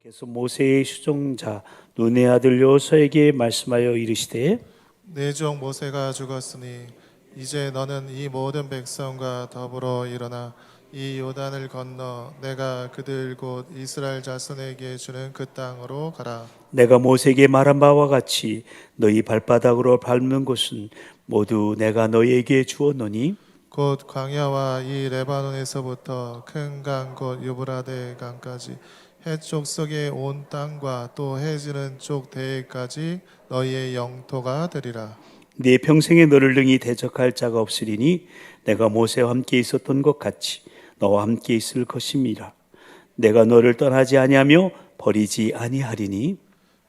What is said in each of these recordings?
그래서 모세의 수종자 눈의 아들 여호수아에게 말씀하여 이르시되 내 종 모세가 죽었으니 이제 너는 이 모든 백성과 더불어 일어나 이 요단을 건너 내가 그들 곧 이스라엘 자손에게 주는 그 땅으로 가라. 내가 모세에게 말한 바와 같이 너희 발바닥으로 밟는 곳은 모두 내가 너희에게 주었노니 곧 광야와 이 레바논에서부터 큰 강 곧 유브라데 강까지 해쪽 속의 온 땅과 또 해지는 쪽 대해까지 너희의 영토가 되리라. 네 평생에 너를 능히 대적할 자가 없으리니 내가 모세와 함께 있었던 것 같이 너와 함께 있을 것임이라. 내가 너를 떠나지 아니하며 버리지 아니하리니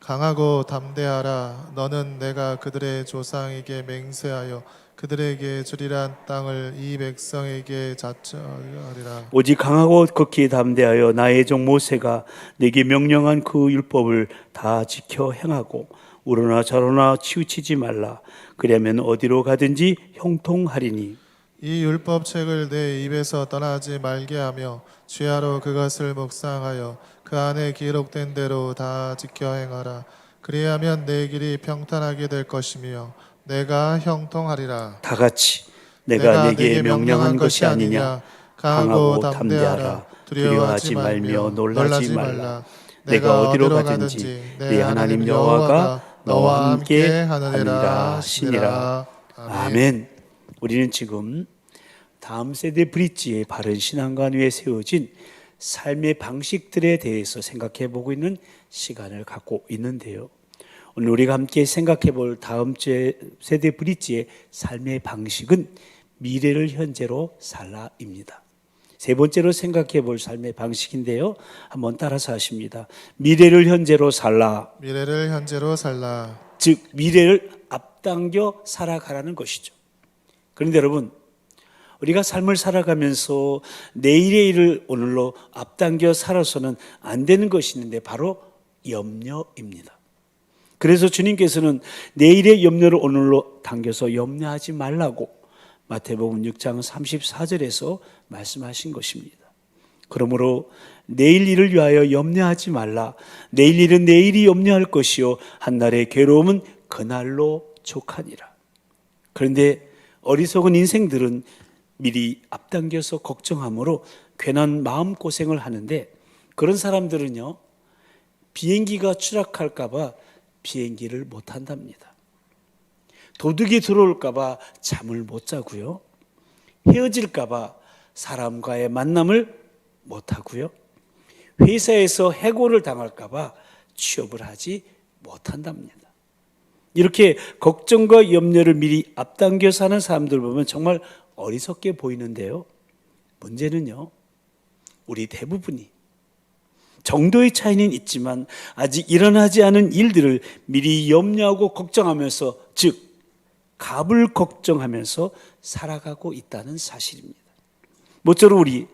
강하고 담대하라. 너는 내가 그들의 조상에게 맹세하여 그들에게 주리란 땅을 이 백성에게 자처하리라. 오직 강하고 극히 담대하여 나의 종 모세가 내게 명령한 그 율법을 다 지켜 행하고 우러나 저러나 치우치지 말라. 그러면 어디로 가든지 형통하리니 이 율법책을 내 입에서 떠나지 말게 하며 주야로 그것을 묵상하여 그 안에 기록된 대로 다 지켜 행하라. 그리하면 내 길이 평탄하게 될 것이며 내가 형통하리라. 다 같이 내가 내게 명령한 것이 아니냐. 강하고 담대하라. 두려워하지 말며 놀라지 말라. 내가 어디로 가든지 내 하나님 여호와가 너와 함께 하느니라 하시니라. 아멘. 우리는 지금 다음 세대 브릿지의 바른 신앙관 위에 세워진 삶의 방식들에 대해서 생각해 보고 있는 시간을 갖고 있는데요. 오늘 우리가 함께 생각해 볼 다음 세대 브릿지의 삶의 방식은 미래를 현재로 살라입니다. 세 번째로 생각해 볼 삶의 방식인데요. 한번 따라서 하십니다. 미래를 현재로 살라. 미래를 현재로 살라. 즉 미래를 앞당겨 살아가라는 것이죠. 그런데 여러분, 우리가 삶을 살아가면서 내일의 일을 오늘로 앞당겨 살아서는 안 되는 것이 있는데 바로 염려입니다. 그래서 주님께서는 내일의 염려를 오늘로 당겨서 염려하지 말라고 마태복음 6장 34절에서 말씀하신 것입니다. 그러므로 내일 일을 위하여 염려하지 말라. 내일 일은 내일이 염려할 것이요 한날의 괴로움은 그날로 족하니라. 그런데 어리석은 인생들은 미리 앞당겨서 걱정함으로 괜한 마음고생을 하는데 그런 사람들은요 비행기가 추락할까 봐 비행기를 못 한답니다. 도둑이 들어올까 봐 잠을 못 자고요. 헤어질까 봐 사람과의 만남을 못 하고요. 회사에서 해고를 당할까 봐 취업을 하지 못한답니다. 이렇게 걱정과 염려를 미리 앞당겨 사는 사람들 보면 정말 어리석게 보이는데요. 문제는요, 우리 대부분이 정도의 차이는 있지만 아직 일어나지 않은 일들을 미리 염려하고 걱정하면서, 즉 갑을 걱정하면서 살아가고 있다는 사실입니다. 모쪼록 우리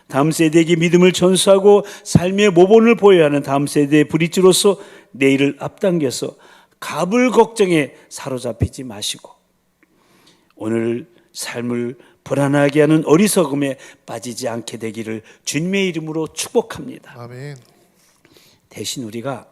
다음 세대에게 믿음을 전수하고 삶의 모본을 보여야 하는 다음 세대의 브릿지로서 내일을 앞당겨서 갑을 걱정에 사로잡히지 마시고 오늘 삶을 불안하게 하는 어리석음에 빠지지 않게 되기를 주님의 이름으로 축복합니다. 아멘. 대신 우리가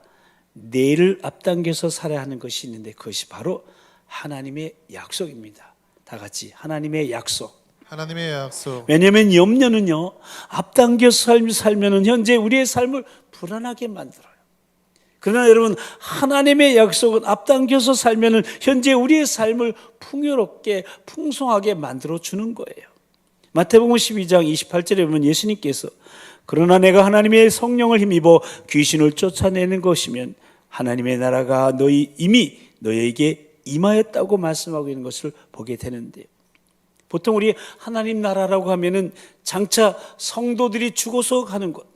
내일을 앞당겨서 살아야 하는 것이 있는데 그것이 바로 하나님의 약속입니다. 다 같이 하나님의 약속. 하나님의 약속. 왜냐하면 염려는요 앞당겨서 살면 현재 우리의 삶을 불안하게 만들어요. 그러나 여러분 하나님의 약속은 앞당겨서 살면 현재 우리의 삶을 풍요롭게 풍성하게 만들어주는 거예요. 마태복음 12장 28절에 보면 예수님께서 그러나 내가 하나님의 성령을 힘입어 귀신을 쫓아내는 것이면 하나님의 나라가 이미 너희에게 임하였다고 말씀하고 있는 것을 보게 되는데요. 보통 우리 하나님 나라라고 하면은 장차 성도들이 죽어서 가는 것,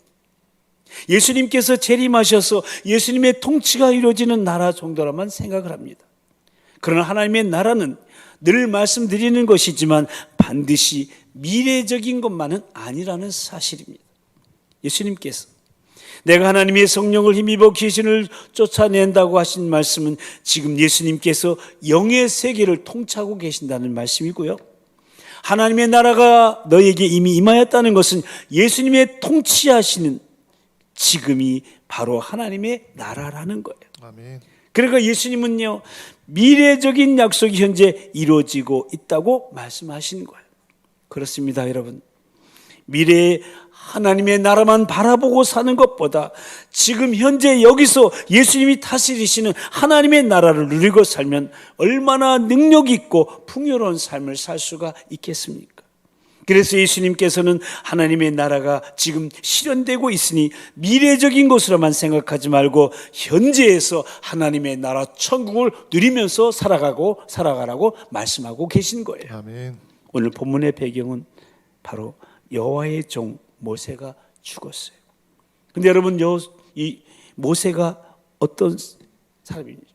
예수님께서 재림하셔서 예수님의 통치가 이루어지는 나라 정도라만 생각을 합니다. 그러나 하나님의 나라는 늘 말씀드리는 것이지만 반드시 미래적인 것만은 아니라는 사실입니다. 예수님께서 내가 하나님의 성령을 힘입어 귀신을 쫓아낸다고 하신 말씀은 지금 예수님께서 영의 세계를 통치하고 계신다는 말씀이고요. 하나님의 나라가 너에게 이미 임하였다는 것은 예수님의 통치하시는 지금이 바로 하나님의 나라라는 거예요. 아멘. 그러니까 예수님은요, 미래적인 약속이 현재 이루어지고 있다고 말씀하신 거예요. 그렇습니다, 여러분. 미래에 하나님의 나라만 바라보고 사는 것보다 지금 현재 여기서 예수님이 다스리시는 하나님의 나라를 누리고 살면 얼마나 능력 있고 풍요로운 삶을 살 수가 있겠습니까? 그래서 예수님께서는 하나님의 나라가 지금 실현되고 있으니 미래적인 것으로만 생각하지 말고 현재에서 하나님의 나라 천국을 누리면서 살아가라고 말씀하고 계신 거예요. 아멘. 오늘 본문의 배경은 바로 여호와의 종 모세가 죽었어요. 근데 여러분, 이 모세가 어떤 사람입니까?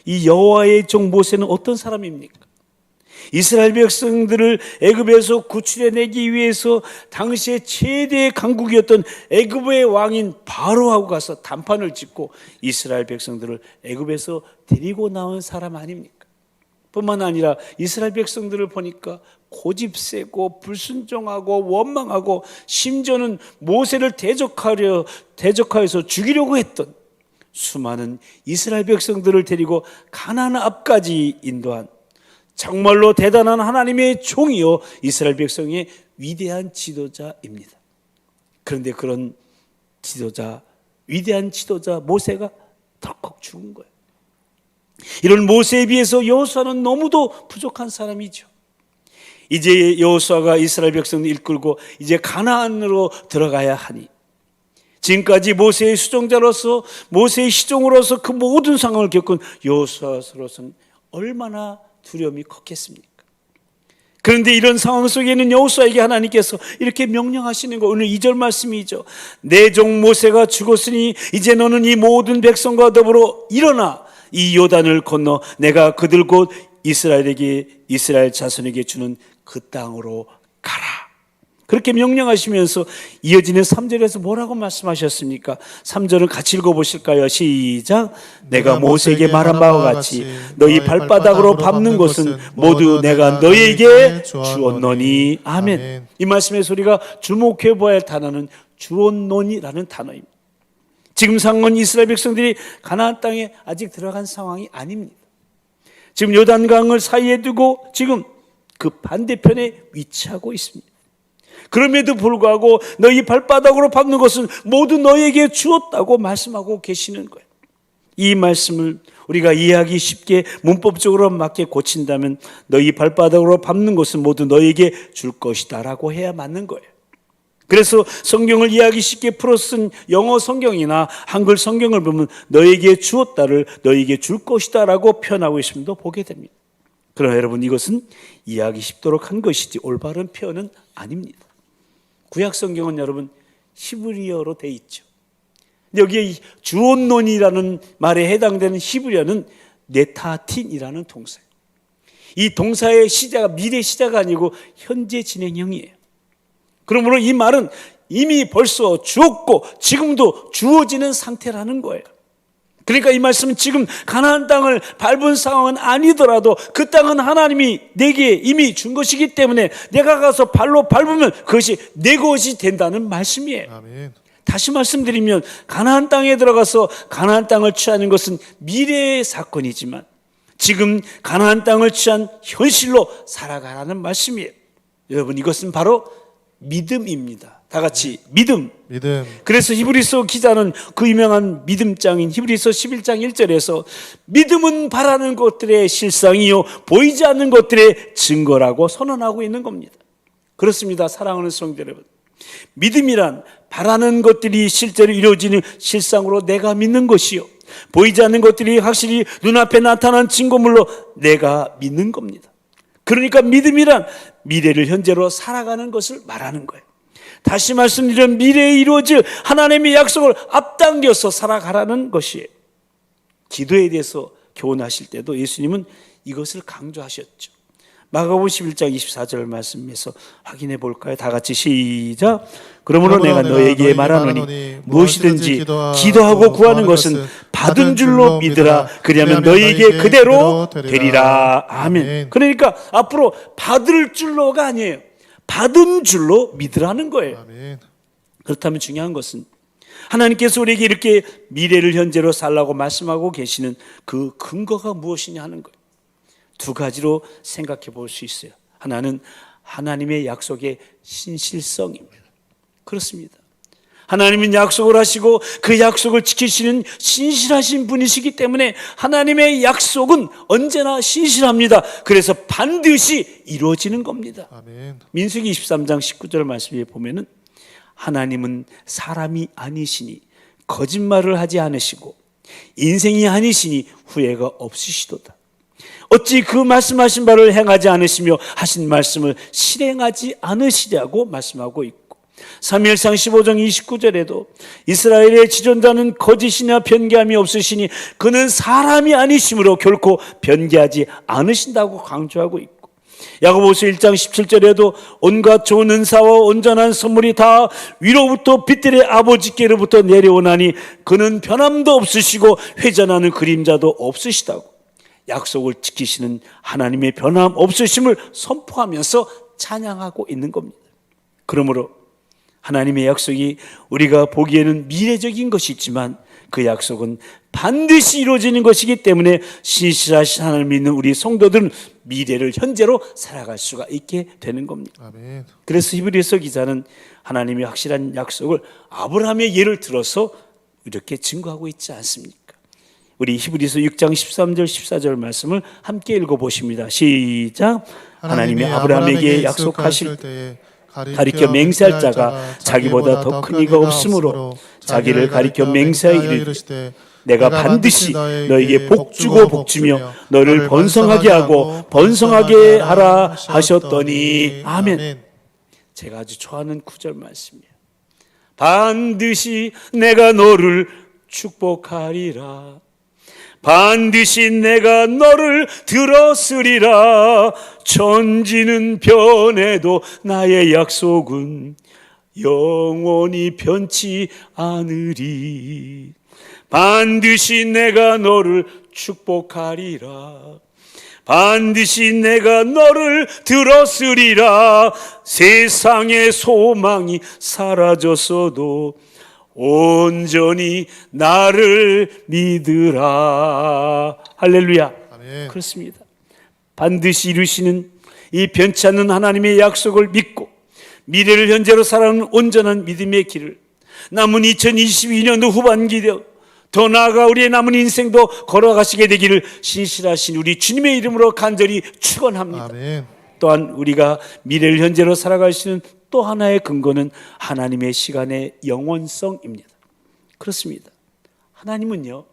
이 여호와의 종 모세는 어떤 사람입니까? 이스라엘 백성들을 애굽에서 구출해내기 위해서 당시에 최대의 강국이었던 애굽의 왕인 바로하고 가서 단판을 짓고 이스라엘 백성들을 애굽에서 데리고 나온 사람 아닙니까? 뿐만 아니라 이스라엘 백성들을 보니까 고집세고 불순종하고 원망하고 심지어는 모세를 대적하여서 죽이려고 했던 수많은 이스라엘 백성들을 데리고 가나안 앞까지 인도한 정말로 대단한 하나님의 종이요 이스라엘 백성의 위대한 지도자입니다. 그런데 그런 위대한 지도자 모세가 덜컥 죽은 거예요. 이런 모세에 비해서 여호수아는 너무도 부족한 사람이죠. 이제 여호수아가 이스라엘 백성을 이끌고 이제 가나안으로 들어가야 하니 지금까지 모세의 수종자로서 모세의 시종으로서 그 모든 상황을 겪은 여호수아로서는 얼마나 두려움이 컸겠습니까? 그런데 이런 상황 속에는 여호수아에게 하나님께서 이렇게 명령하시는 거, 오늘 2절 말씀이죠. 내 종 모세가 죽었으니 이제 너는 이 모든 백성과 더불어 일어나 이 요단을 건너 내가 그들 곧 이스라엘 자손에게 주는 그 땅으로 가라. 그렇게 명령하시면서 이어지는 3절에서 뭐라고 말씀하셨습니까? 3절을 같이 읽어보실까요? 시작. 내가 모세에게 말한 바와 같이 너희 발바닥으로 밟는 것은 모두 내가 너희에게 주었노니. 아멘. 이 말씀의 소리가 주목해 보아야 할 단어는 주었노니라는 단어입니다. 지금 상황은 이스라엘 백성들이 가나안 땅에 아직 들어간 상황이 아닙니다. 지금 요단강을 사이에 두고 지금 그 반대편에 위치하고 있습니다. 그럼에도 불구하고 너희 발바닥으로 밟는 것은 모두 너희에게 주었다고 말씀하고 계시는 거예요. 이 말씀을 우리가 이해하기 쉽게 문법적으로 맞게 고친다면 너희 발바닥으로 밟는 것은 모두 너희에게 줄 것이다 라고 해야 맞는 거예요. 그래서 성경을 이해하기 쉽게 풀어 쓴 영어 성경이나 한글 성경을 보면 너에게 주었다를 너에게 줄 것이다 라고 표현하고 있음을 보게 됩니다. 그러나 여러분, 이것은 이해하기 쉽도록 한 것이지 올바른 표현은 아닙니다. 구약 성경은 여러분 히브리어로 돼 있죠. 여기에 주온논이라는 말에 해당되는 히브리어는 네타틴이라는 동사예요. 이 동사의 시제가 미래 시제가 아니고 현재 진행형이에요. 그러므로 이 말은 이미 벌써 주었고 지금도 주어지는 상태라는 거예요. 그러니까 이 말씀은 지금 가나안 땅을 밟은 상황은 아니더라도 그 땅은 하나님이 내게 이미 준 것이기 때문에 내가 가서 발로 밟으면 그것이 내 것이 된다는 말씀이에요. 아멘. 다시 말씀드리면 가나안 땅에 들어가서 가나안 땅을 취하는 것은 미래의 사건이지만 지금 가나안 땅을 취한 현실로 살아가라는 말씀이에요. 여러분, 이것은 바로 믿음입니다. 다 같이 믿음. 그래서 히브리서 기자는 그 유명한 믿음장인 히브리서 11장 1절에서 믿음은 바라는 것들의 실상이요 보이지 않는 것들의 증거라고 선언하고 있는 겁니다. 그렇습니다, 사랑하는 성도 여러분. 믿음이란 바라는 것들이 실제로 이루어지는 실상으로 내가 믿는 것이요 보이지 않는 것들이 확실히 눈앞에 나타난 증거물로 내가 믿는 겁니다. 그러니까 믿음이란 미래를 현재로 살아가는 것을 말하는 거예요. 다시 말씀드리면 미래에 이루어질 하나님의 약속을 앞당겨서 살아가라는 것이에요. 기도에 대해서 교훈하실 때도 예수님은 이것을 강조하셨죠. 마가복음 11장 24절 말씀에서 확인해 볼까요? 다 같이 시작. 그러므로 내가 너에게 말하노니 무엇이든지 기도하고 구하는 것은 받은 줄로 믿으라. 그리하면 너에게 그대로 되리라. 아멘. 그러니까 앞으로 받을 줄로가 아니에요. 받은 줄로 믿으라는 거예요. 아멘. 그렇다면 중요한 것은 하나님께서 우리에게 이렇게 미래를 현재로 살라고 말씀하고 계시는 그 근거가 무엇이냐 하는 거예요. 두 가지로 생각해 볼 수 있어요. 하나는 하나님의 약속의 신실성입니다. 그렇습니다. 하나님은 약속을 하시고 그 약속을 지키시는 신실하신 분이시기 때문에 하나님의 약속은 언제나 신실합니다. 그래서 반드시 이루어지는 겁니다. 아멘. 민수기 23장 19절 말씀에 보면은 하나님은 사람이 아니시니 거짓말을 하지 않으시고 인생이 아니시니 후회가 없으시도다. 어찌 그 말씀하신 바를 행하지 않으시며 하신 말씀을 실행하지 않으시냐고 말씀하고 있고, 사무엘상 15장 29절에도 이스라엘의 지존자는 거짓이나 변개함이 없으시니 그는 사람이 아니심으로 결코 변개하지 않으신다고 강조하고 있고, 야고보서 1장 17절에도 온갖 좋은 은사와 온전한 선물이 다 위로부터 빛들의 아버지께로부터 내려오나니 그는 변함도 없으시고 회전하는 그림자도 없으시다고 약속을 지키시는 하나님의 변함 없으심을 선포하면서 찬양하고 있는 겁니다. 그러므로 하나님의 약속이 우리가 보기에는 미래적인 것이 있지만 그 약속은 반드시 이루어지는 것이기 때문에 신실하신 하나님을 믿는 우리 성도들은 미래를 현재로 살아갈 수가 있게 되는 겁니다. 아멘. 그래서 히브리서 기자는 하나님의 확실한 약속을 아브라함의 예를 들어서 이렇게 증거하고 있지 않습니까? 우리 히브리서 6장 13절 14절 말씀을 함께 읽어보십니다. 시작. 하나님이 아브라함에게 약속하실 때에 가리켜 맹세할 자가 자기보다 더 큰 이가 없으므로 자기를 가리켜 맹세하여 이르되 내가 반드시 너에게 복주고 복주며 너를 번성하게 하고 번성하게 하라 하셨더니. 아멘. 제가 아주 좋아하는 구절 말씀이에요. 반드시 내가 너를 축복하리라. 반드시 내가 너를 들었으리라. 천지는 변해도 나의 약속은 영원히 변치 않으리. 반드시 내가 너를 축복하리라. 반드시 내가 너를 들었으리라. 세상의 소망이 사라졌어도 온전히 나를 믿으라. 할렐루야. 아멘. 그렇습니다. 반드시 이루시는 이 변치 않는 하나님의 약속을 믿고 미래를 현재로 살아가는 온전한 믿음의 길을 남은 2022년도 후반기 더 나아가 우리의 남은 인생도 걸어가시게 되기를 신실하신 우리 주님의 이름으로 간절히 축원합니다. 아멘. 또한 우리가 미래를 현재로 살아갈 수 있는 또 하나의 근거는 하나님의 시간의 영원성입니다. 그렇습니다. 하나님은요,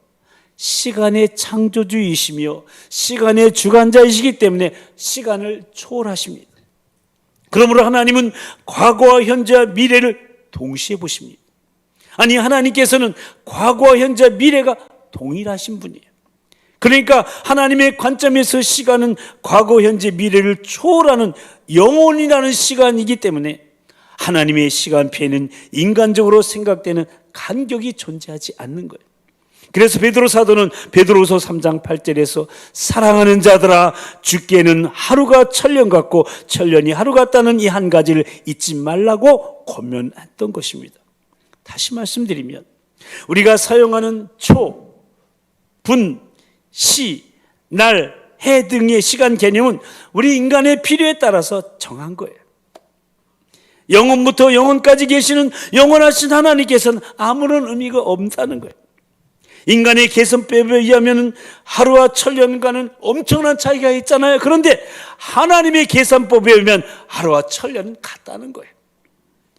시간의 창조주이시며 시간의 주관자이시기 때문에 시간을 초월하십니다. 그러므로 하나님은 과거와 현재와 미래를 동시에 보십니다. 아니, 하나님께서는 과거와 현재와 미래가 동일하신 분이에요. 그러니까 하나님의 관점에서 시간은 과거, 현재, 미래를 초월하는 영원이라는 시간이기 때문에 하나님의 시간표에는 인간적으로 생각되는 간격이 존재하지 않는 거예요. 그래서 베드로 사도는 베드로후서 3장 8절에서 사랑하는 자들아 주께는 하루가 천년 같고 천년이 하루 같다는 이 한 가지를 잊지 말라고 권면했던 것입니다. 다시 말씀드리면 우리가 사용하는 초, 분, 시, 날, 해 등의 시간 개념은 우리 인간의 필요에 따라서 정한 거예요. 영원부터 영원까지 계시는 영원하신 하나님께서는 아무런 의미가 없다는 거예요. 인간의 계산법에 의하면 하루와 천년과는 엄청난 차이가 있잖아요. 그런데 하나님의 계산법에 의하면 하루와 천년은 같다는 거예요.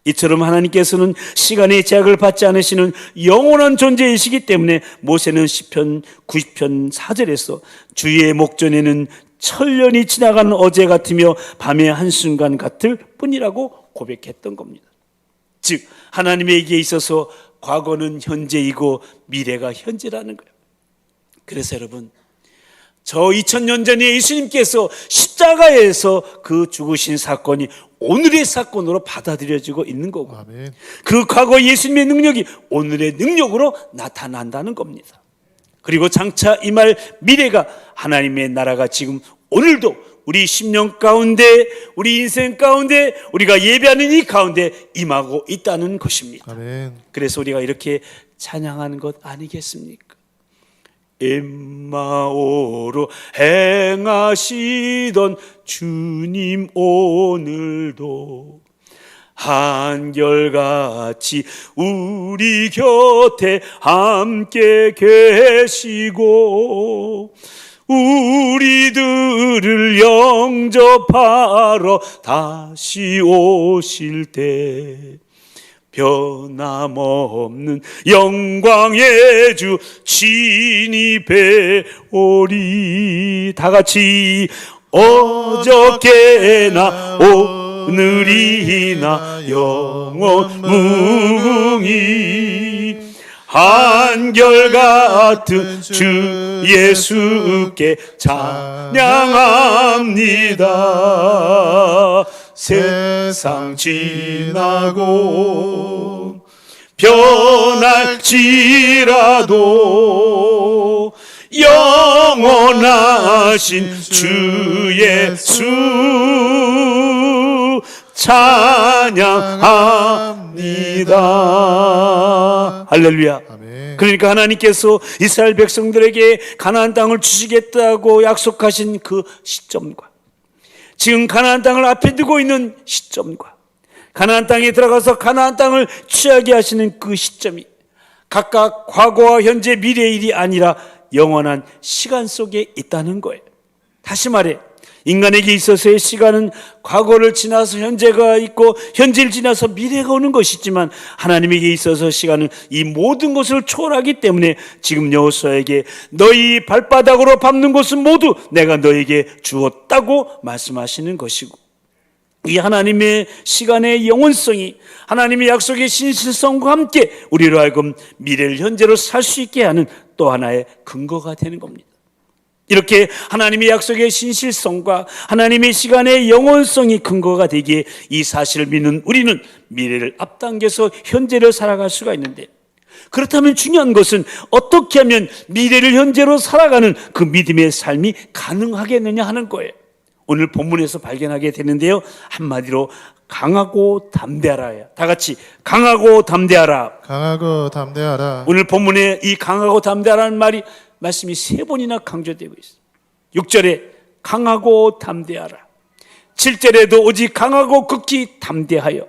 이처럼 하나님께서는 시간의 제약을 받지 않으시는 영원한 존재이시기 때문에 모세는 시편 90편 4절에서 주의 목전에는 천년이 지나가는 어제 같으며 밤의 한순간 같을 뿐이라고 고백했던 겁니다. 즉 하나님에게 있어서 과거는 현재이고 미래가 현재라는 거예요. 그래서 여러분, 저 2000년 전에 예수님께서 십자가에서 그 죽으신 사건이 오늘의 사건으로 받아들여지고 있는 거고, 아멘. 그 과거 예수님의 능력이 오늘의 능력으로 나타난다는 겁니다. 그리고 장차 임할 미래가 하나님의 나라가 지금 오늘도 우리 10년 가운데, 우리 인생 가운데, 우리가 예배하는 이 가운데 임하고 있다는 것입니다. 아멘. 그래서 우리가 이렇게 찬양하는 것 아니겠습니까? 엠마오로 행하시던 주님 오늘도 한결같이 우리 곁에 함께 계시고 우리들을 영접하러 다시 오실 때 변함없는 영광의 주 진입해오리. 다 같이 어저께나 오늘이나 영원 무궁히 한결같은 주 예수께 찬양합니다. 세상 지나고 변할지라도 영원하신 주 예수 찬양합니다. 할렐루야. 아멘. 그러니까 하나님께서 이스라엘 백성들에게 가나안 땅을 주시겠다고 약속하신 그 시점과 지금 가나안 땅을 앞에 두고 있는 시점과 가나안 땅에 들어가서 가나안 땅을 취하게 하시는 그 시점이 각각 과거와 현재 미래의 일이 아니라 영원한 시간 속에 있다는 거예요. 다시 말해 인간에게 있어서의 시간은 과거를 지나서 현재가 있고 현재를 지나서 미래가 오는 것이지만 하나님에게 있어서 시간은 이 모든 것을 초월하기 때문에 지금 여호수아에게 너희 발바닥으로 밟는 것은 모두 내가 너에게 주었다고 말씀하시는 것이고 이 하나님의 시간의 영원성이 하나님의 약속의 신실성과 함께 우리로 하여금 미래를 현재로 살 수 있게 하는 또 하나의 근거가 되는 겁니다. 이렇게 하나님의 약속의 신실성과 하나님의 시간의 영원성이 근거가 되기에 이 사실을 믿는 우리는 미래를 앞당겨서 현재를 살아갈 수가 있는데 그렇다면 중요한 것은 어떻게 하면 미래를 현재로 살아가는 그 믿음의 삶이 가능하겠느냐 하는 거예요. 오늘 본문에서 발견하게 되는데요. 한마디로 강하고 담대하라예요. 다 같이 강하고 담대하라. 강하고 담대하라. 오늘 본문에 이 강하고 담대하라는 말씀이 3번이나 강조되고 있어요. 6절에 강하고 담대하라. 7절에도 오직 강하고 극히 담대하여.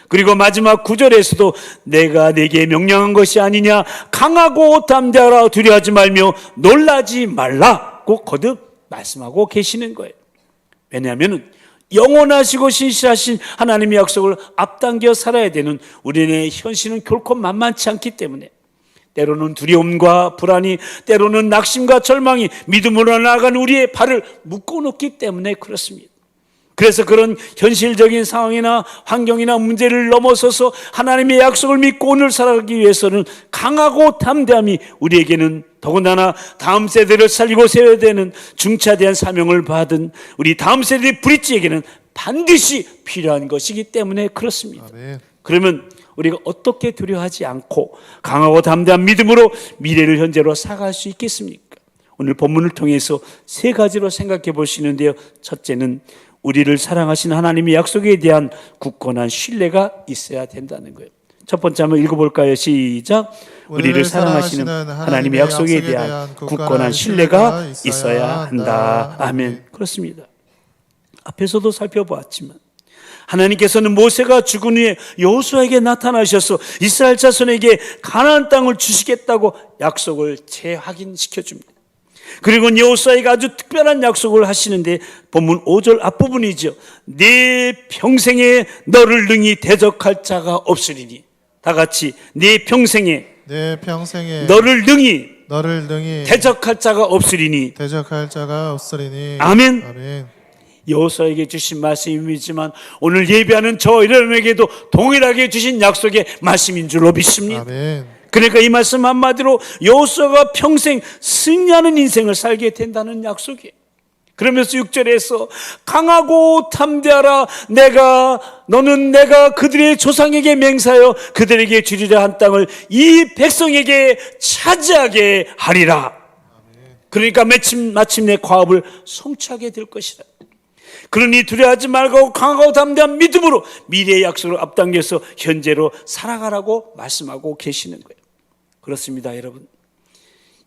그리고 마지막 9절에서도 내가 내게 명령한 것이 아니냐 강하고 담대하라 두려워하지 말며 놀라지 말라고 거듭 말씀하고 계시는 거예요. 왜냐하면 영원하시고 신실하신 하나님의 약속을 앞당겨 살아야 되는 우리의 현실은 결코 만만치 않기 때문에 때로는 두려움과 불안이 때로는 낙심과 절망이 믿음으로 나아가는 우리의 발을 묶어놓기 때문에 그렇습니다. 그래서 그런 현실적인 상황이나 환경이나 문제를 넘어서서 하나님의 약속을 믿고 오늘 살아가기 위해서는 강하고 담대함이 우리에게는 더군다나 다음 세대를 살리고 세워야 되는 중차대한 사명을 받은 우리 다음 세대 브릿지에게는 반드시 필요한 것이기 때문에 그렇습니다. 아멘. 그러면 우리가 어떻게 두려워하지 않고 강하고 담대한 믿음으로 미래를 현재로 살아갈 수 있겠습니까? 오늘 본문을 통해서 3가지로 생각해 보시는데요. 첫째는 우리를 사랑하신 하나님의 약속에 대한 굳건한 신뢰가 있어야 된다는 거예요. 첫 번째 한번 읽어볼까요? 시작. 우리를 사랑하시는 하나님의 약속에 대한 굳건한 신뢰가 있어야 한다. 아멘. 그렇습니다. 앞에서도 살펴보았지만 하나님께서는 모세가 죽은 후에 여호수아에게 나타나셔서 이스라엘 자손에게 가나안 땅을 주시겠다고 약속을 재확인시켜 줍니다. 그리고 여호수아에게 아주 특별한 약속을 하시는데 본문 5절 앞부분이죠. 내 평생에 너를 능히 대적할 자가 없으리니. 다 같이 내 평생에 너를 능히 대적할 자가 없으리니. 아멘. 아멘. 여호수아에게 주신 말씀이지만 오늘 예배하는 저 여러분에게도 동일하게 주신 약속의 말씀인 줄로 믿습니다. 아멘. 그러니까 이 말씀 한마디로 여호수아가 평생 승리하는 인생을 살게 된다는 약속이에요. 그러면서 6절에서 강하고 담대하라. 너는 내가 그들의 조상에게 맹세하여 그들에게 주리라 한 땅을 이 백성에게 차지하게 하리라. 그러니까 마침내 과업을 성취하게 될 것이다. 그러니 두려워하지 말고 강하고 담대한 믿음으로 미래의 약속을 앞당겨서 현재로 살아가라고 말씀하고 계시는 거예요. 그렇습니다, 여러분.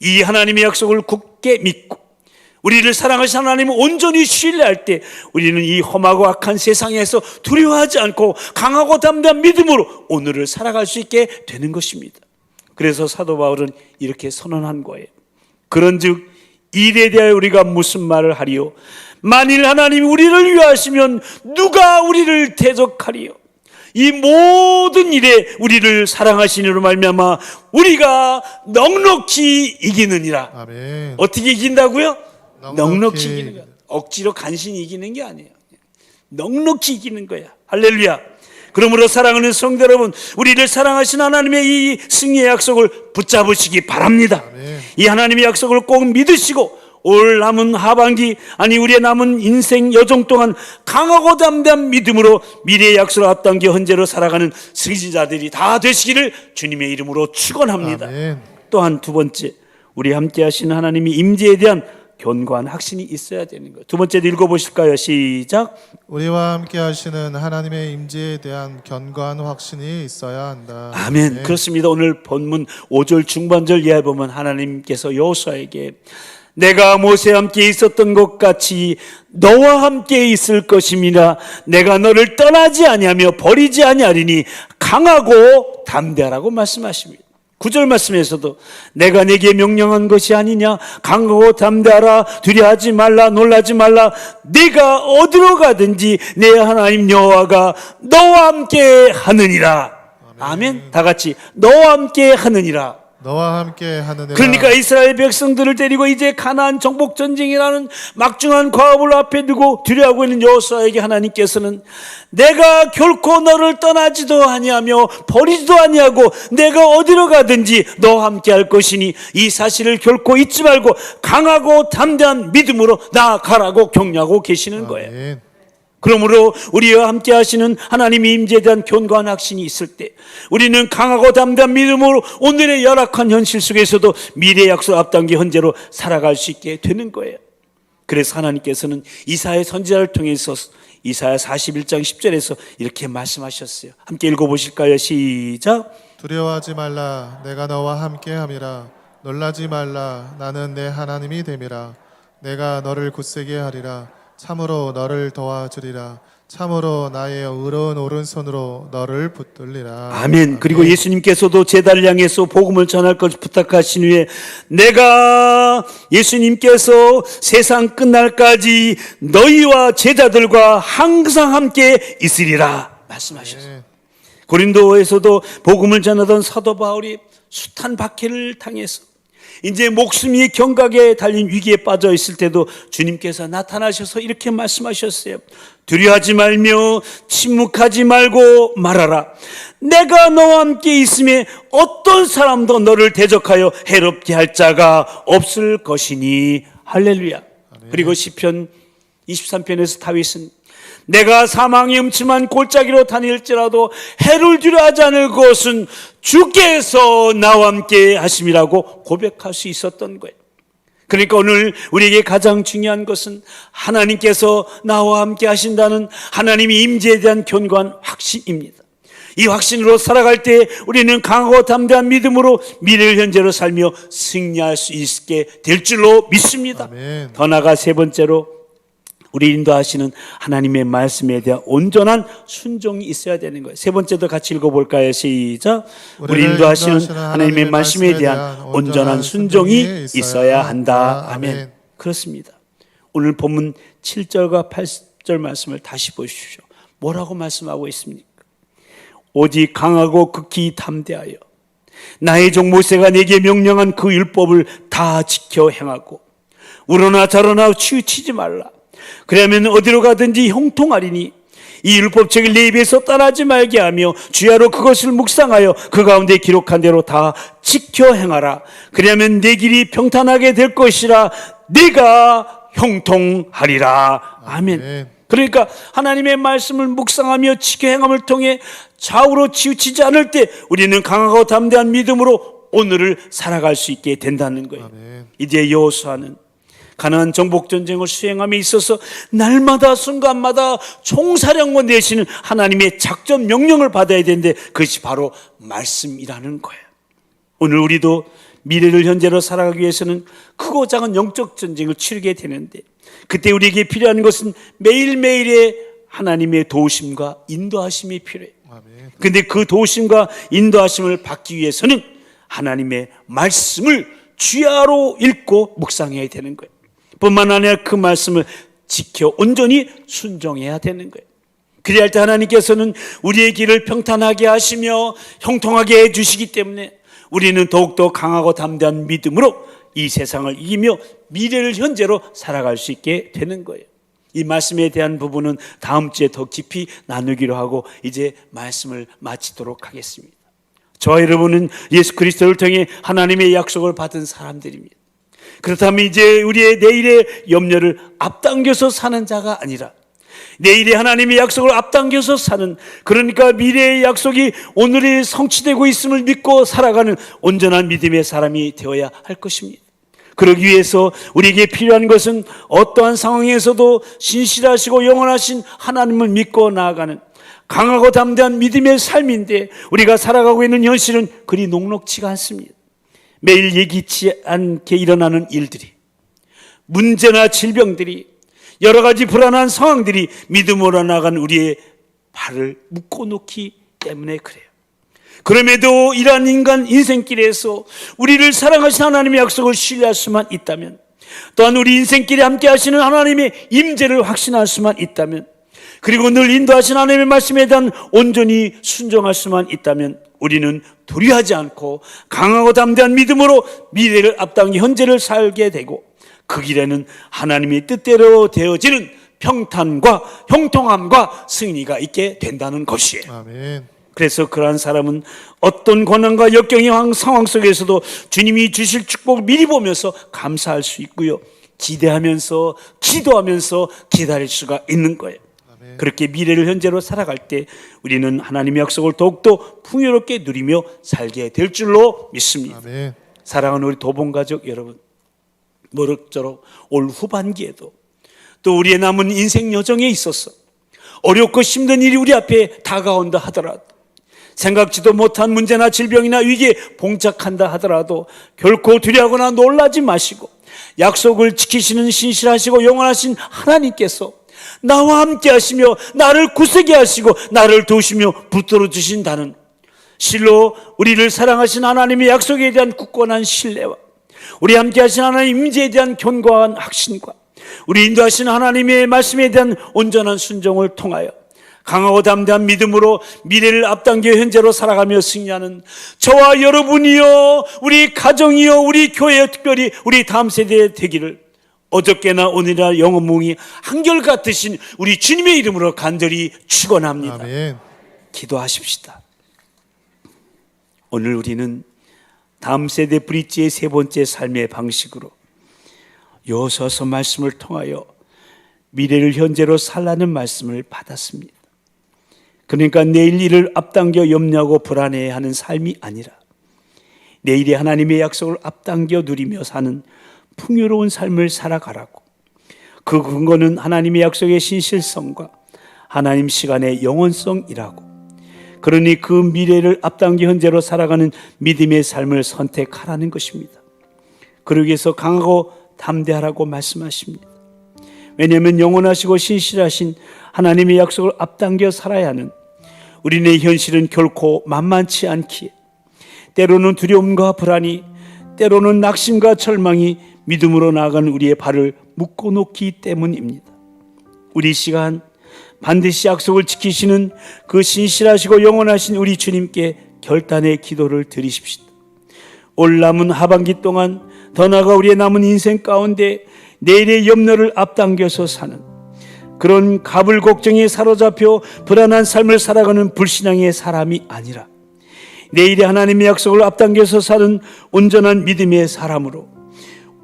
이 하나님의 약속을 굳게 믿고 우리를 사랑하신 하나님을 온전히 신뢰할 때 우리는 이 험하고 악한 세상에서 두려워하지 않고 강하고 담대한 믿음으로 오늘을 살아갈 수 있게 되는 것입니다. 그래서 사도 바울은 이렇게 선언한 거예요. 그런즉 일에 대하여 우리가 무슨 말을 하리요? 만일 하나님이 우리를 위하시면 누가 우리를 대적하리요? 이 모든 일에 우리를 사랑하시니로 말미암아 우리가 넉넉히 이기느니라. 아멘. 어떻게 이긴다고요? 넉넉히 넉넉히 이기는 거야. 억지로 간신히 이기는 게 아니에요. 넉넉히 이기는 거야. 할렐루야. 그러므로 사랑하는 성도 여러분, 우리를 사랑하신 하나님의 이 승리의 약속을 붙잡으시기 바랍니다. 아멘. 이 하나님의 약속을 꼭 믿으시고 올 남은 하반기, 아니 우리의 남은 인생 여정 동안 강하고 담대한 믿음으로 미래의 약속을 앞당겨 현재로 살아가는 승리자들이 다 되시기를 주님의 이름으로 축원합니다. 아멘. 또한 두 번째, 우리 함께 하신 하나님의 임재에 대한 견고한 확신이 있어야 되는 거예요. 두 번째도 읽어보실까요? 시작. 우리와 함께 하시는 하나님의 임재에 대한 견고한 확신이 있어야 한다. 아멘. 그렇습니다. 오늘 본문 5절 중반절 이하에 보면 하나님께서 여호수아에게 내가 모세와 함께 있었던 것 같이 너와 함께 있을 것임이라. 내가 너를 떠나지 아니하며 버리지 아니하리니 강하고 담대하라고 말씀하십니다. 9절 말씀에서도 내가 내게 명령한 것이 아니냐, 강하고 담대하라, 두려워하지 말라, 놀라지 말라. 네가 어디로 가든지 내 하나님 여호와가 너와 함께 하느니라. 아멘. 다 같이 너와 함께 하느니라. 너와 함께 하느니라. 그러니까 이스라엘 백성들을 데리고 이제 가나안 정복 전쟁이라는 막중한 과업을 앞에 두고 두려워하고 있는 여호수아에게 하나님께서는 내가 결코 너를 떠나지도 아니하며 버리지도 아니하고 내가 어디로 가든지 너와 함께 할 것이니 이 사실을 결코 잊지 말고 강하고 담대한 믿음으로 나아가라고 격려하고 계시는 거예요. 아멘. 그러므로 우리와 함께 하시는 하나님의 임재에 대한 견고한 확신이 있을 때 우리는 강하고 담대한 믿음으로 오늘의 열악한 현실 속에서도 미래의 약속 앞당겨 현재로 살아갈 수 있게 되는 거예요. 그래서 하나님께서는 이사야 선지자를 통해서 이사야 41장 10절에서 이렇게 말씀하셨어요. 함께 읽어보실까요? 시작. 두려워하지 말라. 내가 너와 함께 함이라. 놀라지 말라. 나는 내 하나님이 됨이라. 내가 너를 굳세게 하리라. 참으로 너를 도와주리라. 참으로 나의 의로운 오른손으로 너를 붙들리라. 아멘. 그리고 예수님께서도 제자를 향해서 복음을 전할 것을 부탁하신 후에 내가 예수님께서 세상 끝날까지 너희와 제자들과 항상 함께 있으리라 말씀하셨어요. 고린도에서도 복음을 전하던 사도 바울이 숱한 박해를 당해서 이제 목숨이 경각에 달린 위기에 빠져 있을 때도 주님께서 나타나셔서 이렇게 말씀하셨어요. 두려워하지 말며 침묵하지 말고 말하라. 내가 너와 함께 있음에 어떤 사람도 너를 대적하여 해롭게 할 자가 없을 것이니. 할렐루야. 그리고 시편 23편에서 다윗은 내가 사망의 음침한 골짜기로 다닐지라도 해를 두려워하지 않을 것은 주께서 나와 함께 하심이라고 고백할 수 있었던 거예요. 그러니까 오늘 우리에게 가장 중요한 것은 하나님께서 나와 함께 하신다는 하나님의 임재에 대한 견고한 확신입니다. 이 확신으로 살아갈 때 우리는 강하고 담대한 믿음으로 미래를 현재로 살며 승리할 수 있게 될 줄로 믿습니다. 아멘. 더 나아가 세 번째로 우리 인도하시는 하나님의 말씀에 대한 온전한 순종이 있어야 되는 거예요. 세 번째도 같이 읽어볼까요? 시작. 우리 인도하시는 하나님의 말씀에 대한 온전한 순종이 있어야 한다. 아멘. 그렇습니다. 오늘 본문 7절과 8절 말씀을 다시 보십시오. 뭐라고 말씀하고 있습니까? 오직 강하고 극히 담대하여 나의 종 모세가 내게 명령한 그 율법을 다 지켜 행하고 우러나 저러나 치우치지 말라. 그러면 어디로 가든지 형통하리니 이 율법책을 내 입에서 떠나지 말게 하며 주야로 그것을 묵상하여 그 가운데 기록한 대로 다 지켜 행하라. 그러면 내 길이 평탄하게 될 것이라. 네가 형통하리라. 아멘. 그러니까 하나님의 말씀을 묵상하며 지켜 행함을 통해 좌우로 치우치지 않을 때 우리는 강하고 담대한 믿음으로 오늘을 살아갈 수 있게 된다는 거예요. 아멘. 이제 여호수아는 가나안 정복 전쟁을 수행함에 있어서 날마다 순간마다 총사령관 되시는 하나님의 작전 명령을 받아야 되는데 그것이 바로 말씀이라는 거예요. 오늘 우리도 미래를 현재로 살아가기 위해서는 크고 작은 영적 전쟁을 치르게 되는데 그때 우리에게 필요한 것은 매일매일의 하나님의 도우심과 인도하심이 필요해요. 그런데 그 도우심과 인도하심을 받기 위해서는 하나님의 말씀을 주야로 읽고 묵상해야 되는 거예요. 뿐만 아니라 그 말씀을 지켜 온전히 순종해야 되는 거예요. 그래야 할 때 하나님께서는 우리의 길을 평탄하게 하시며 형통하게 해주시기 때문에 우리는 더욱더 강하고 담대한 믿음으로 이 세상을 이기며 미래를 현재로 살아갈 수 있게 되는 거예요. 이 말씀에 대한 부분은 다음 주에 더 깊이 나누기로 하고 이제 말씀을 마치도록 하겠습니다. 저와 여러분은 예수 그리스도를 통해 하나님의 약속을 받은 사람들입니다. 그렇다면 이제 우리의 내일의 염려를 앞당겨서 사는 자가 아니라 내일의 하나님의 약속을 앞당겨서 사는, 그러니까 미래의 약속이 오늘에 성취되고 있음을 믿고 살아가는 온전한 믿음의 사람이 되어야 할 것입니다. 그러기 위해서 우리에게 필요한 것은 어떠한 상황에서도 신실하시고 영원하신 하나님을 믿고 나아가는 강하고 담대한 믿음의 삶인데 우리가 살아가고 있는 현실은 그리 녹록지가 않습니다. 매일 예기치 않게 일어나는 일들이, 문제나 질병들이, 여러 가지 불안한 상황들이 믿음으로 나아간 우리의 발을 묶어놓기 때문에 그래요. 그럼에도 이러한 인간 인생길에서 우리를 사랑하신 하나님의 약속을 신뢰할 수만 있다면, 또한 우리 인생길에 함께 하시는 하나님의 임재를 확신할 수만 있다면, 그리고 늘 인도하신 하나님의 말씀에 대한 온전히 순종할 수만 있다면 우리는 두려워하지 않고 강하고 담대한 믿음으로 미래를 앞당겨 현재를 살게 되고 그 길에는 하나님의 뜻대로 되어지는 평탄과 형통함과 승리가 있게 된다는 것이에요. 아멘. 그래서 그러한 사람은 어떤 고난과 역경의 상황 속에서도 주님이 주실 축복을 미리 보면서 감사할 수 있고요, 기대하면서 기도하면서 기다릴 수가 있는 거예요. 아멘. 그렇게 미래를 현재로 살아갈 때 우리는 하나님의 약속을 더욱더 풍요롭게 누리며 살게 될 줄로 믿습니다. 아멘. 사랑하는 우리 도봉가족 여러분, 모쪼록 올 후반기에도 또 우리의 남은 인생 여정에 있어서 어렵고 힘든 일이 우리 앞에 다가온다 하더라도, 생각지도 못한 문제나 질병이나 위기에 봉착한다 하더라도 결코 두려워하거나 놀라지 마시고 약속을 지키시는 신실하시고 영원하신 하나님께서 나와 함께 하시며 나를 굳세게 하시고 나를 도우시며 붙들어 주신다는, 실로 우리를 사랑하신 하나님의 약속에 대한 굳건한 신뢰와 우리 함께 하신 하나님 임재에 대한 견고한 확신과 우리 인도하신 하나님의 말씀에 대한 온전한 순종을 통하여 강하고 담대한 믿음으로 미래를 앞당겨 현재로 살아가며 승리하는 저와 여러분이요, 우리 가정이요, 우리 교회, 특별히 우리 다음 세대의 되기를 어저께나 오늘이나 영원무궁히 한결같으신 우리 주님의 이름으로 간절히 축원합니다. 아멘. 기도하십시다. 오늘 우리는 다음 세대 브릿지의 세 번째 삶의 방식으로 여호수아서 말씀을 통하여 미래를 현재로 살라는 말씀을 받았습니다. 그러니까 내일 일을 앞당겨 염려하고 불안해하는 삶이 아니라 내일의 하나님의 약속을 앞당겨 누리며 사는 풍요로운 삶을 살아가라고. 그 근거는 하나님의 약속의 신실성과 하나님 시간의 영원성이라고. 그러니 그 미래를 앞당겨 현재로 살아가는 믿음의 삶을 선택하라는 것입니다. 그러기 위해서 강하고 담대하라고 말씀하십니다. 왜냐하면 영원하시고 신실하신 하나님의 약속을 앞당겨 살아야 하는 우리네 현실은 결코 만만치 않기에 때로는 두려움과 불안이, 때로는 낙심과 절망이 믿음으로 나아가는 우리의 발을 묶어놓기 때문입니다. 우리 시간 반드시 약속을 지키시는 그 신실하시고 영원하신 우리 주님께 결단의 기도를 드리십시다. 올 남은 하반기 동안 더 나아가 우리의 남은 인생 가운데 내일의 염려를 앞당겨서 사는 그런 갑을 걱정에 사로잡혀 불안한 삶을 살아가는 불신앙의 사람이 아니라 내일의 하나님의 약속을 앞당겨서 사는 온전한 믿음의 사람으로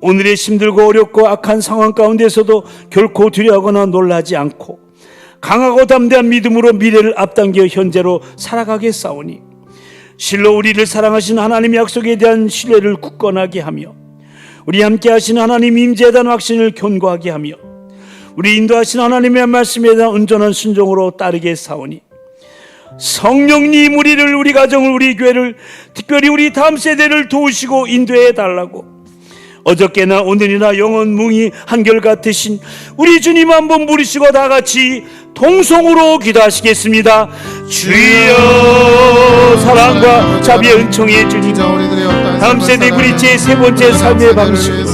오늘의 힘들고 어렵고 악한 상황 가운데서도 결코 두려워하거나 놀라지 않고 강하고 담대한 믿음으로 미래를 앞당겨 현재로 살아가겠사오니 실로 우리를 사랑하신 하나님의 약속에 대한 신뢰를 굳건하게 하며 우리 함께 하신 하나님 임재에 대한 확신을 견고하게 하며 우리 인도하신 하나님의 말씀에 대한 온전한 순종으로 따르게 사오니 성령님 우리 가정을, 우리 교회를, 특별히 우리 다음 세대를 도우시고 인도해 달라고 어저께나 오늘이나 영원무이 한결같으신 우리 주님 한번 부르시고 다 같이 동성으로 기도하시겠습니다. 주여, 사랑과 자비의 은총의 주님, 다음 세대 브릿지의 세 번째 삶의 방식으로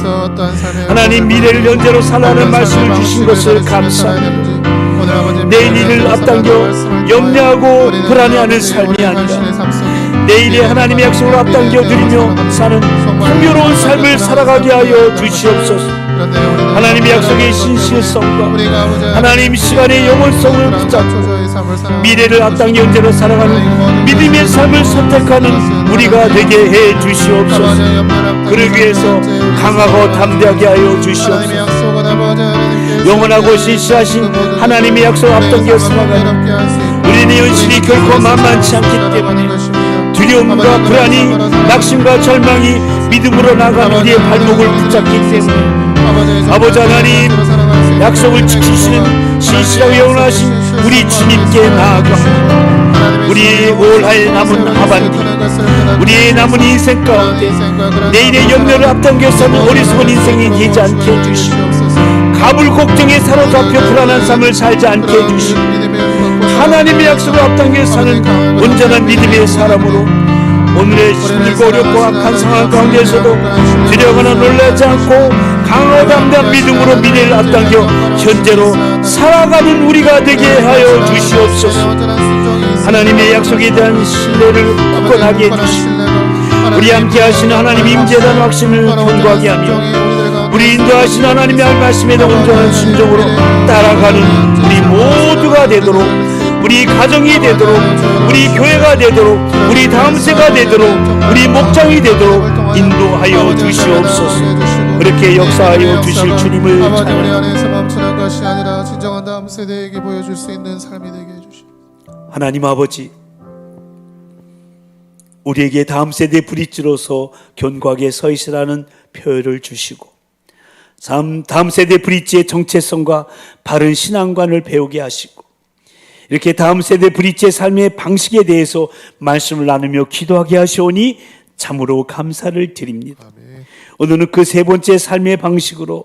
하나님 미래를 현재로 살아가는 말씀을 주신 것을 감사합니다. 내일 일을 앞당겨 염려하고 불안해하는 삶이 아니라 내일의 하나님의 약속을 앞당겨 드리며 사는 풍요로운 삶을 살아가게 하여 주시옵소서. 하나님의 약속의 신실성과 하나님 시간의 영원성을 붙잡고 미래를 앞당겨 현재로 살아가는 믿음의 삶을 선택하는 우리가 되게 해 주시옵소서. 그러기 위해서 강하고 담대하게 하여 주시옵소서. 영원하고 신실하신 하나님의 약속 앞당겨 살아가는 우리는 현실이 결코 만만치 않기 때문에 두려움과 불안이, 낙심과 절망이 믿음으로 나간 우리의 발목을 붙잡기 때문에 아버지 하나님 약속을 지키시는 신실하고 영원하신 우리 주님께 나아가 우리의 올해 남은 하반기, 우리의 남은 인생 가운데 내일의 염려를 앞당겨 사는 어리석은 인생이 되지 않게 해주시고 가불 걱정에 사로잡혀 불안한 삶을 살지 않게 해주시고 하나님의 약속을 앞당겨 사는 온전한 믿음의 사람으로 오늘의 힘들고 어렵고 악한 상황 가운데서도 두려워하거나 놀라지 않고 강하고 담대한 믿음으로 미래를 앞당겨 현재로 살아가는 우리가 되게 하여 주시옵소서. 하나님의 약속에 대한 신뢰를 굳건하게 해주시고 우리 함께 하시는 하나님 임재에 대한 확신을 견고하게 하며 우리 인도하시는 하나님의 말씀에 대한 온전한 순종으로 따라가는 우리 모두가 되도록, 우리 가정이 되도록, 우리 교회가 되도록, 우리 다음 세가 되도록, 우리 목장이 되도록 인도하여 주시옵소서. 그렇게 역사하여 주실 주님을 하나님 아버지, 우리에게 다음 세대 브릿지로서 견고하게 서 있으라는 표현을 주시고 다음 세대 브릿지의 정체성과 바른 신앙관을 배우게 하시고 이렇게 다음 세대 브릿지의 삶의 방식에 대해서 말씀을 나누며 기도하게 하시오니 참으로 감사를 드립니다. 아멘. 오늘은 그 세 번째 삶의 방식으로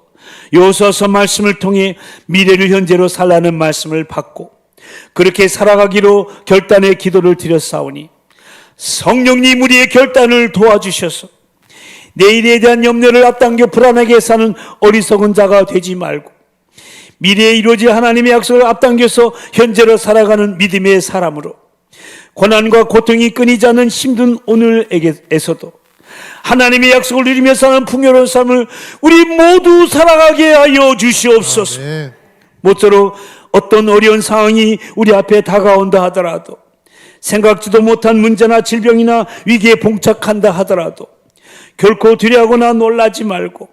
여호수아서 말씀을 통해 미래를 현재로 살라는 말씀을 받고 그렇게 살아가기로 결단의 기도를 드렸사오니 성령님 우리의 결단을 도와주셔서 내일에 대한 염려를 앞당겨 불안하게 사는 어리석은 자가 되지 말고 미래에 이루어질 하나님의 약속을 앞당겨서 현재로 살아가는 믿음의 사람으로 고난과 고통이 끊이지 않는 힘든 오늘에서도 하나님의 약속을 누리며 사는 풍요로운 삶을 우리 모두 살아가게 하여 주시옵소서. 아멘. 모쪼록 어떤 어려운 상황이 우리 앞에 다가온다 하더라도 생각지도 못한 문제나 질병이나 위기에 봉착한다 하더라도 결코 두려워하거나 놀라지 말고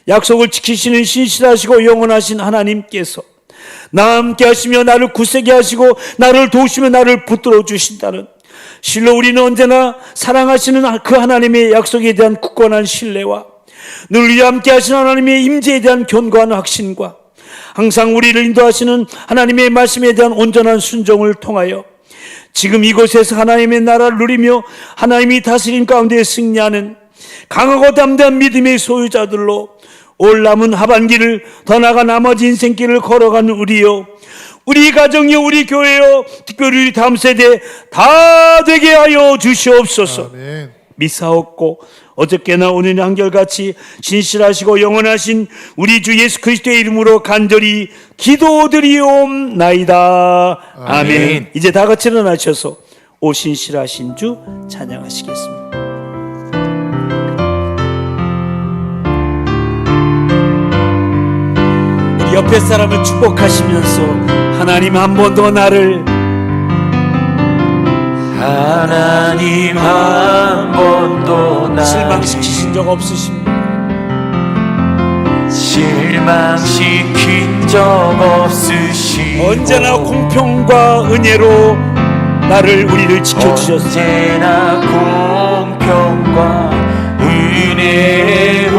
약속을 지키시는 신실하시고 영원하신 하나님께서 나와 함께 하시며 나를 굳세게 하시고 나를 도우시며 나를 붙들어 주신다는 실로 우리는 언제나 사랑하시는 그 하나님의 약속에 대한 굳건한 신뢰와 늘 우리와 함께 하시는 하나님의 임재에 대한 견고한 확신과 항상 우리를 인도하시는 하나님의 말씀에 대한 온전한 순종을 통하여 지금 이곳에서 하나님의 나라를 누리며 하나님이 다스림 가운데 승리하는 강하고 담대한 믿음의 소유자들로 올 남은 하반기를 더 나아가 나머지 인생길을 걸어가는 우리요, 우리 가정이요, 우리 교회요, 특별히 우리 다음 세대 다 되게 하여 주시옵소서. 아멘. 미사옵고 어저께나 오늘 한결같이 신실하시고 영원하신 우리 주 예수 그리스도의 이름으로 간절히 기도드리옵나이다. 아멘. 이제 다 같이 일어나셔서 오 신실하신 주 찬양하시겠습니다. 우리 옆에 사람을 축복하시면서 하나님 한 번 더 나를 하나님 한 번도 나를 실망시키신 적 없으십니다. 실망시킨 적 없으시고 언제나 공평과 은혜로 나를 우리를 지켜주셨습니다. 언제나 공평과 은혜로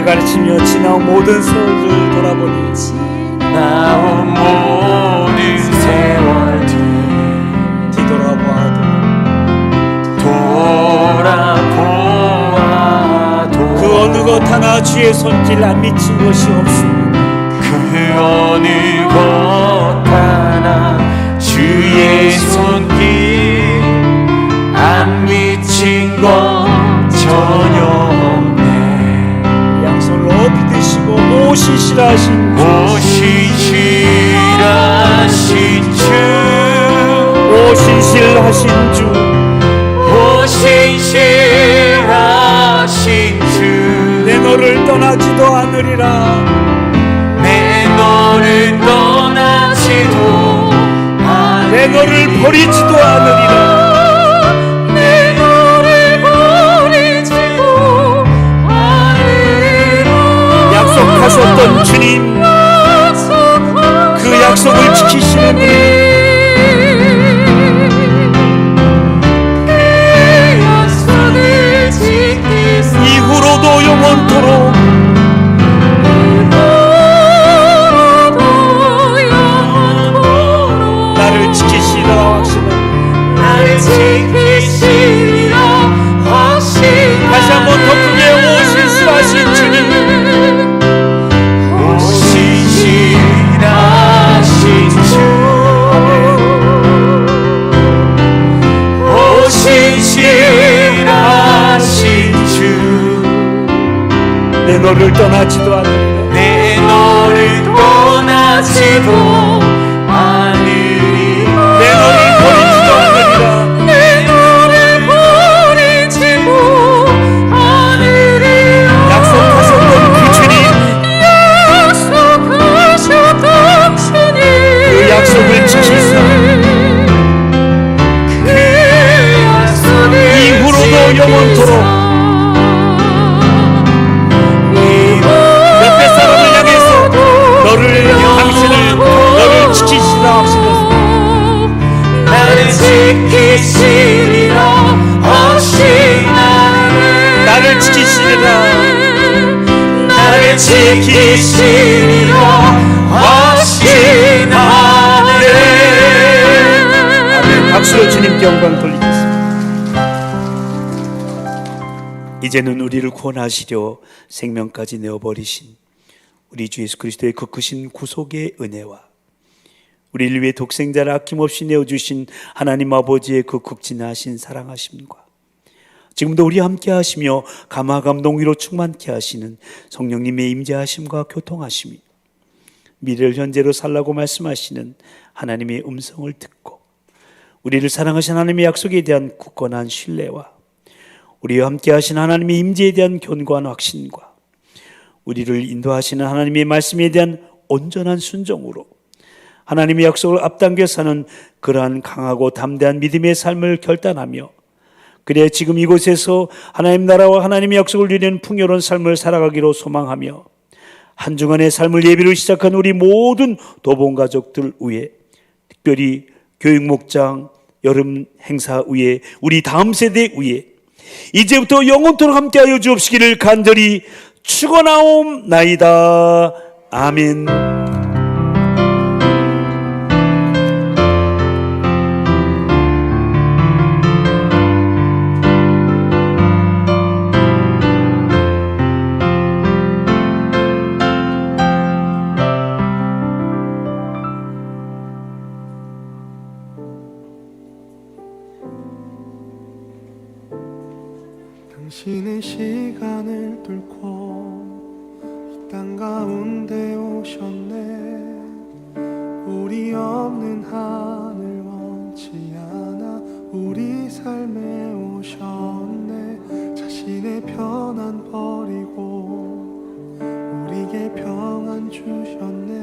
가르치며 지나온 모든 세월을 돌아보니 나온 모든 세월 뒤돌아보아도 돌아보아도 그 어느 것 하나 주의 손길 안 미친 것이 없습니다. 그 어느 것 하나 주의 손길 안 미친 것 전혀 없네. 양손을 높이 드시고 오신실하신 오신실하신 주 오신실하신 주 오신실하신 주 내 너를 떠나지도 않으리라. 내 너를 떠나지도 내 너를 버리지도 않으리라. 내 너를 버리지도 않으리라. 약속하셨던 주님, 그 약속을 지키시는 분이 이후로도 영원토록 나를 지키시리라 하시는 나를 지키시리라 하시네. 다시 한번 더 크게 오신실하신 주님, 오신실하신 주 오신실하신 주 내 너를 떠나지도 않으리라. 내 너를 떠나지도 않으리라. 내 너를 버리지도 않으리라. 내 너를 버리지도 않으리라. 약속하셨던 그 주님, 약속하셨던 주님 그 약속을 지키사 그 약속을 이후로도 영원토록 옆에 사람을 향해서 당신을 너를 지키시라 하시면서 나를 지키시리라 하시나니 나를 지키시리라. 나를 지키시리라 하시나니. 아멘. 박수로 주님께 영광 돌리겠습니다. 이제는 우리를 구원하시려 생명까지 내어버리신 우리 주 예수 그리스도의 그 크신 구속의 은혜와 우리를 위해 독생자를 아낌없이 내어주신 하나님 아버지의 그 극진하신 사랑하심과 지금도 우리와 함께 하시며 감화감동 위로 충만케 하시는 성령님의 임재하심과 교통하심이 미래를 현재로 살라고 말씀하시는 하나님의 음성을 듣고 우리를 사랑하신 하나님의 약속에 대한 굳건한 신뢰와 우리와 함께 하신 하나님의 임재에 대한 견고한 확신과 우리를 인도하시는 하나님의 말씀에 대한 온전한 순종으로 하나님의 약속을 앞당겨 사는 그러한 강하고 담대한 믿음의 삶을 결단하며 그래 지금 이곳에서 하나님 나라와 하나님의 약속을 누리는 풍요로운 삶을 살아가기로 소망하며 한 주간의 삶을 예비로 시작한 우리 모든 도봉 가족들 위해 특별히 교육 목장 여름 행사 위에 우리 다음 세대 위에 이제부터 영원토록 함께하여 주옵시기를 간절히 축원하옵나이다. 아멘. 당신의 시간을 뚫고 이 땅 가운데 오셨네. 우리 없는 하늘 원치 않아 우리 삶에 오셨네. 자신의 편안 버리고 우리에게 평안 주셨네.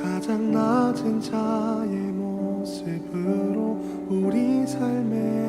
가장 낮은 자의 모습으로 우리 삶에